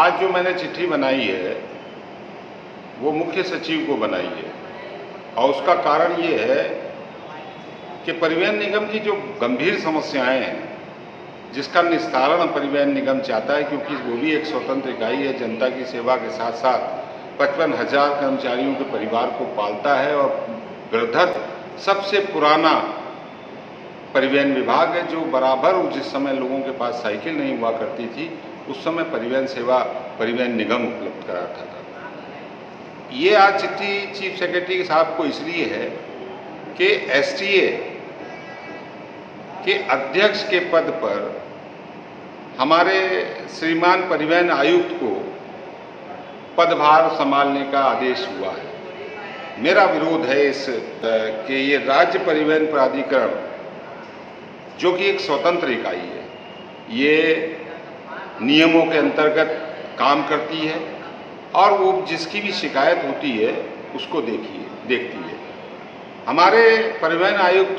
आज जो मैंने चिट्ठी बनाई है वो मुख्य सचिव को बनाई है और उसका कारण ये है कि परिवहन निगम की जो गंभीर समस्याएं हैं जिसका निस्तारण परिवहन निगम चाहता है, क्योंकि वो भी एक स्वतंत्र इकाई है, जनता की सेवा के साथ साथ 55,000 कर्मचारियों के परिवार को पालता है और वृद्धत सबसे पुराना परिवहन विभाग है जो बराबर जिस समय लोगों के पास साइकिल नहीं हुआ करती थी उस समय परिवहन सेवा परिवहन निगम उपलब्ध कराता था। ये आज चिट्ठी चीफ सेक्रेटरी साहब को इसलिए है कि एसटीए के अध्यक्ष के पद पर हमारे श्रीमान परिवहन आयुक्त को पदभार संभालने का आदेश हुआ है। मेरा विरोध है इस कि ये राज्य परिवहन प्राधिकरण जो कि एक स्वतंत्र इकाई है, ये नियमों के अंतर्गत काम करती है और वो जिसकी भी शिकायत होती है उसको देखती है। हमारे परिवहन आयुक्त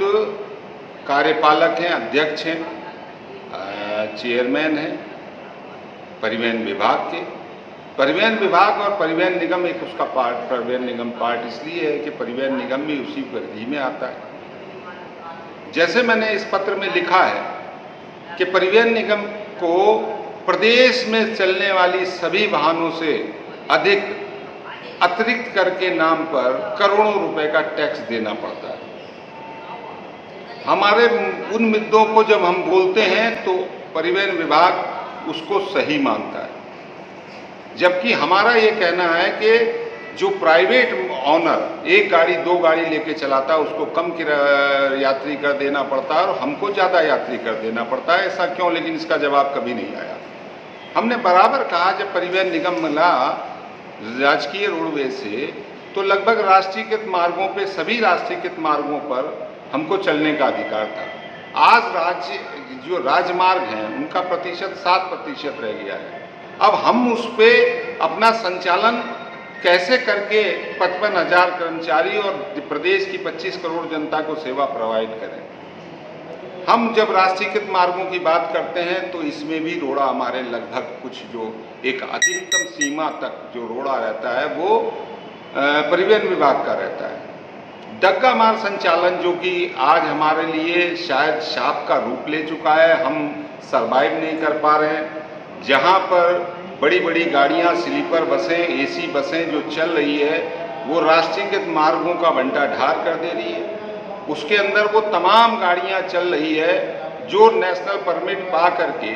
कार्यपालक हैं, अध्यक्ष हैं, चेयरमैन हैं परिवहन विभाग के। परिवहन विभाग और परिवहन निगम एक उसका पार्ट, परिवहन निगम पार्ट इसलिए है कि परिवहन निगम भी उसी परिधि में आता है। जैसे मैंने इस पत्र में लिखा है कि परिवहन निगम को प्रदेश में चलने वाली सभी वाहनों से अधिक अतिरिक्त कर के नाम पर करोड़ों रुपए का टैक्स देना पड़ता है। हमारे उन मुद्दों को जब हम बोलते हैं तो परिवहन विभाग उसको सही मानता है, जबकि हमारा ये कहना है कि जो प्राइवेट ऑनर एक गाड़ी दो गाड़ी लेके चलाता है उसको कम यात्री कर देना पड़ता है और हमको ज़्यादा यात्री कर देना पड़ता है। ऐसा क्यों? लेकिन इसका जवाब कभी नहीं आया। हमने बराबर कहा जब परिवहन निगम मिला राजकीय रोडवेज से तो लगभग राष्ट्रीयकृत मार्गों पे, सभी राष्ट्रीयकृत मार्गों पर हमको चलने का अधिकार था। आज जो राजमार्ग हैं उनका प्रतिशत 7% रह गया है। अब हम उस पर अपना संचालन कैसे करके 55,000 कर्मचारी और प्रदेश की 25 करोड़ जनता को सेवा प्रोवाइड करें। हम जब राष्ट्रीयकृत मार्गों की बात करते हैं तो इसमें भी रोड़ा हमारे लगभग कुछ जो एक अधिकतम सीमा तक जो रोड़ा रहता है वो परिवहन विभाग का रहता है। डग्गा मार्ग संचालन जो कि आज हमारे लिए शायद शाप का रूप ले चुका है, हम सर्वाइव नहीं कर पा रहे हैं। जहाँ पर बड़ी बड़ी गाड़ियाँ, स्लीपर बसें, एसी बसें जो चल रही है वो राष्ट्रीयकृत मार्गों का बंटा ढार कर दे रही है। उसके अंदर वो तमाम गाड़ियाँ चल रही है जो नेशनल परमिट पा करके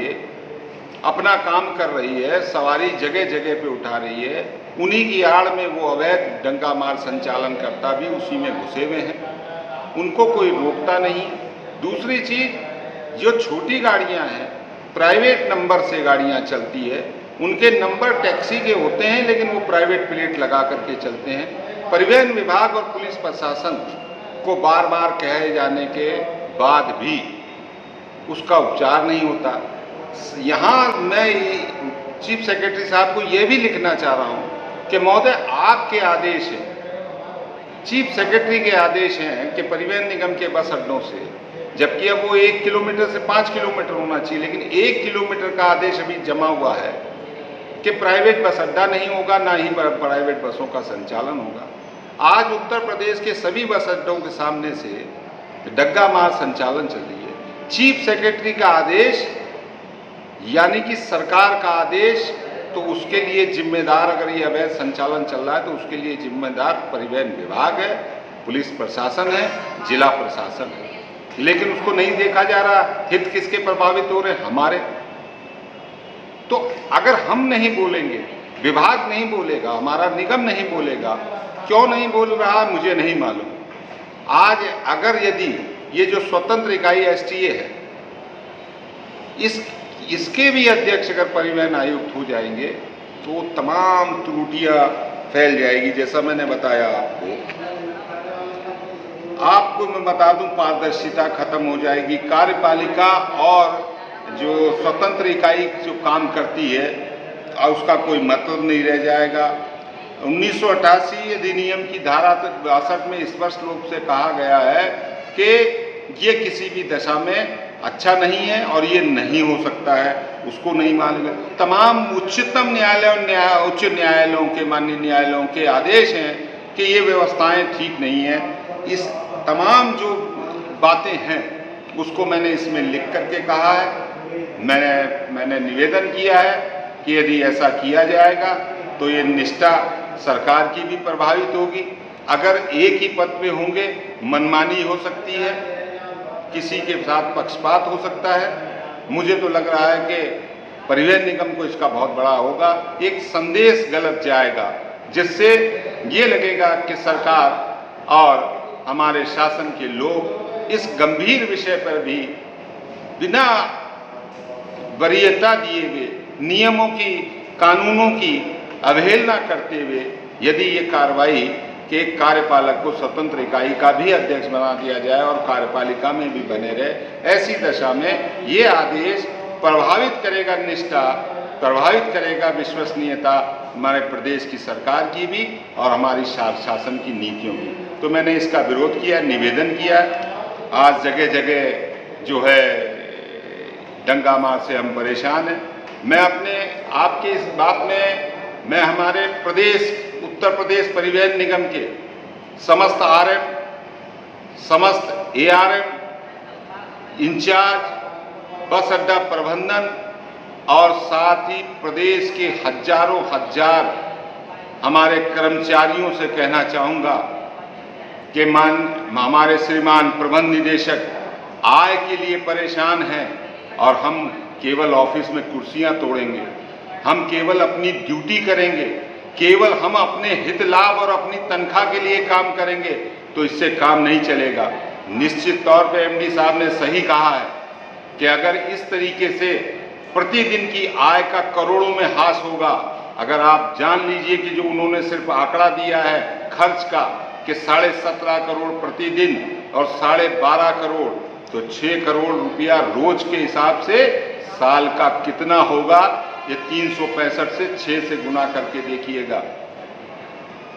अपना काम कर रही है, सवारी जगह जगह पे उठा रही है। उन्हीं की आड़ में वो अवैध डंका मार संचालन करता भी उसी में घुसे हुए हैं, उनको कोई रोकता नहीं। दूसरी चीज़, जो छोटी गाड़ियाँ हैं, प्राइवेट नंबर से गाड़ियाँ चलती है, उनके नंबर टैक्सी के होते हैं लेकिन वो प्राइवेट प्लेट लगा करके चलते हैं। परिवहन विभाग और पुलिस प्रशासन को बार बार कहे जाने के बाद भी उसका उपचार नहीं होता। यहाँ मैं चीफ सेक्रेटरी साहब को ये भी लिखना चाह रहा हूँ कि महोदय आपके आदेश हैं, चीफ सेक्रेटरी के आदेश हैं कि परिवहन निगम के बस अड्डों से, जबकि अब वो 1 किलोमीटर से 5 किलोमीटर होना चाहिए, लेकिन 1 किलोमीटर का आदेश अभी जमा हुआ है कि प्राइवेट बस अड्डा नहीं होगा, ना ही प्राइवेट बसों का संचालन होगा। आज उत्तर प्रदेश के सभी बस अड्डों के सामने से डग्गा मार संचालन चल रही है। चीफ सेक्रेटरी का आदेश यानी कि सरकार का आदेश, तो उसके लिए जिम्मेदार, अगर ये अवैध संचालन चल रहा है तो उसके लिए जिम्मेदार परिवहन विभाग है, पुलिस प्रशासन है, जिला प्रशासन है, लेकिन उसको नहीं देखा जा रहा। हित किसके प्रभावित हो रहे हैं? हमारे। तो अगर हम नहीं बोलेंगे, विभाग नहीं बोलेगा, हमारा निगम नहीं बोलेगा, क्यों नहीं बोल रहा मुझे नहीं मालूम। आज अगर यदि ये जो स्वतंत्र इकाई एसटीए है इसके भी अध्यक्ष अगर परिवहन आयुक्त हो जाएंगे तो तमाम त्रुटियां फैल जाएगी। जैसा मैंने बताया आपको मैं बता दूं, पारदर्शिता खत्म हो जाएगी। कार्यपालिका और जो स्वतंत्र इकाई जो काम करती है उसका कोई मतलब नहीं रह जाएगा। 1988 अधिनियम की धारा 62 में स्पष्ट रूप से कहा गया है कि ये किसी भी दशा में अच्छा नहीं है और ये नहीं हो सकता है। उसको नहीं मानेंगे। तमाम उच्चतम उच्च न्यायालयों के, माननीय न्यायालयों के आदेश हैं कि ये व्यवस्थाएं ठीक नहीं हैं। इस तमाम जो बातें हैं उसको मैंने इसमें लिख करके कहा है। मैंने निवेदन किया है कि यदि ऐसा किया जाएगा तो ये निष्ठा सरकार की भी प्रभावित होगी। अगर एक ही पद पे होंगे मनमानी हो सकती है, किसी के साथ पक्षपात हो सकता है। मुझे तो लग रहा है कि परिवहन निगम को इसका बहुत बड़ा होगा, एक संदेश गलत जाएगा जिससे ये लगेगा कि सरकार और हमारे शासन के लोग इस गंभीर विषय पर भी बिना वरीयता दिए हुए, नियमों की, कानूनों की अवहेलना करते हुए यदि ये कार्रवाई के कार्यपालक को स्वतंत्र इकाई का भी अध्यक्ष बना दिया जाए और कार्यपालिका में भी बने रहे, ऐसी दशा में ये आदेश प्रभावित करेगा निष्ठा, प्रभावित करेगा विश्वसनीयता हमारे प्रदेश की सरकार की भी और हमारी शासन की नीतियों की। तो मैंने इसका विरोध किया, निवेदन किया। आज जगह जगह जो है दंगा मार से हम परेशान हैं। मैं आपके इस बात में मैं हमारे उत्तर प्रदेश परिवहन निगम के समस्त आरएम, समस्त एआरएम, इंचार्ज, बस अड्डा प्रबंधन और साथ ही प्रदेश के हजारों हजार हमारे कर्मचारियों से कहना चाहूँगा कि हमारे श्रीमान प्रबंध निदेशक आय के लिए परेशान हैं और हम केवल ऑफिस में कुर्सियां तोड़ेंगे, हम केवल अपनी ड्यूटी करेंगे, केवल हम अपने हित लाभ और अपनी तनख्वाह के लिए काम करेंगे तो इससे काम नहीं चलेगा। निश्चित तौर पे एमडी साहब ने सही कहा है कि अगर इस तरीके से प्रतिदिन की आय का करोड़ों में ह्रास होगा, अगर आप जान लीजिए कि जो उन्होंने सिर्फ आंकड़ा दिया है खर्च का कि 17.5 करोड़ प्रतिदिन और 12.5 करोड़, तो 6 करोड़ रुपया रोज के हिसाब से साल का कितना होगा, ये 365 से 6 से गुना करके देखिएगा,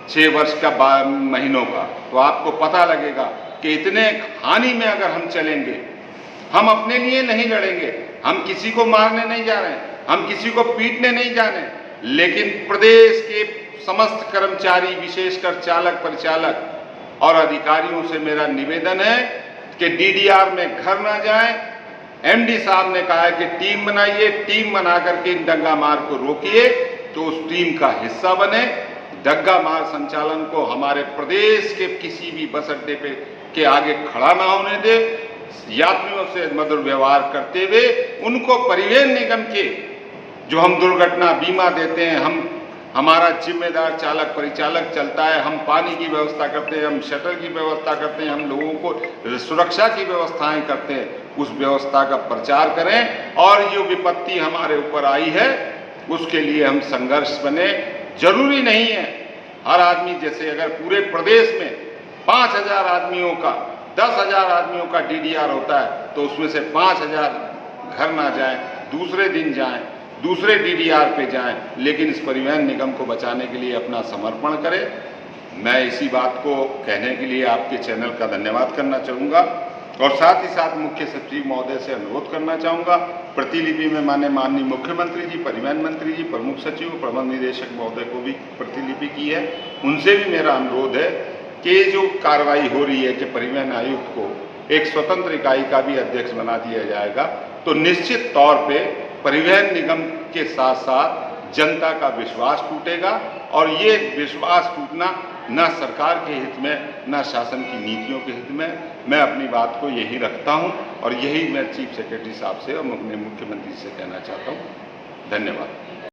6 वर्ष का महीनों का, तो आपको पता लगेगा कि इतने हानि में अगर हम चलेंगे। हम अपने लिए नहीं लड़ेंगे, हम किसी को मारने नहीं जा रहे हैं, हम किसी को पीटने नहीं जा रहे हैं, लेकिन प्रदेश के समस्त कर्मचारी, विशेषकर चालक, परिचालक और अधिकारियों से मेरा निवेदन है कि डीडीआर में घर ना जाएं। एमडी साहब ने कहा है कि टीम बनाइए, टीम बना करके इन दंगा मार को रोकिए, तो उस टीम का हिस्सा बने। दंगा मार संचालन को हमारे प्रदेश के किसी भी बस अड्डे पे के आगे खड़ा ना होने दे। यात्रियों से मधुर व्यवहार करते हुए उनको परिवहन निगम के जो हम दुर्घटना बीमा देते हैं, हमारा जिम्मेदार चालक परिचालक चलता है, हम पानी की व्यवस्था करते हैं, हम शटल की व्यवस्था करते हैं, हम लोगों को सुरक्षा की व्यवस्थाएं करते हैं, उस व्यवस्था का प्रचार करें और जो विपत्ति हमारे ऊपर आई है उसके लिए हम संघर्ष बने। जरूरी नहीं है हर आदमी, जैसे अगर पूरे प्रदेश में 5,000 आदमियों का, 10,000 आदमियों का डीडीआर होता है तो उसमें से 5,000 घर ना जाएं, दूसरे दिन जाएं, दूसरे डीडीआर पे जाएं, लेकिन इस परिवहन निगम को बचाने के लिए अपना समर्पण करें। मैं इसी बात को कहने के लिए आपके चैनल का धन्यवाद करना चाहूँगा और साथ ही साथ मुख्य सचिव महोदय से अनुरोध करना चाहूँगा। प्रतिलिपि में माननीय मुख्यमंत्री जी, परिवहन मंत्री जी, प्रमुख सचिव, प्रबंध निदेशक महोदय को भी प्रतिलिपि की है। उनसे भी मेरा अनुरोध है कि जो कार्रवाई हो रही है कि परिवहन आयुक्त को एक स्वतंत्र इकाई का भी अध्यक्ष बना दिया जाएगा, तो निश्चित तौर पे परिवहन निगम के साथ साथ जनता का विश्वास टूटेगा और ये विश्वास टूटना न सरकार के हित में, न शासन की नीतियों के हित में। मैं अपनी बात को यही रखता हूं और यही मैं चीफ सेक्रेटरी साहब से और अपने मुख्यमंत्री से कहना चाहता हूं। धन्यवाद।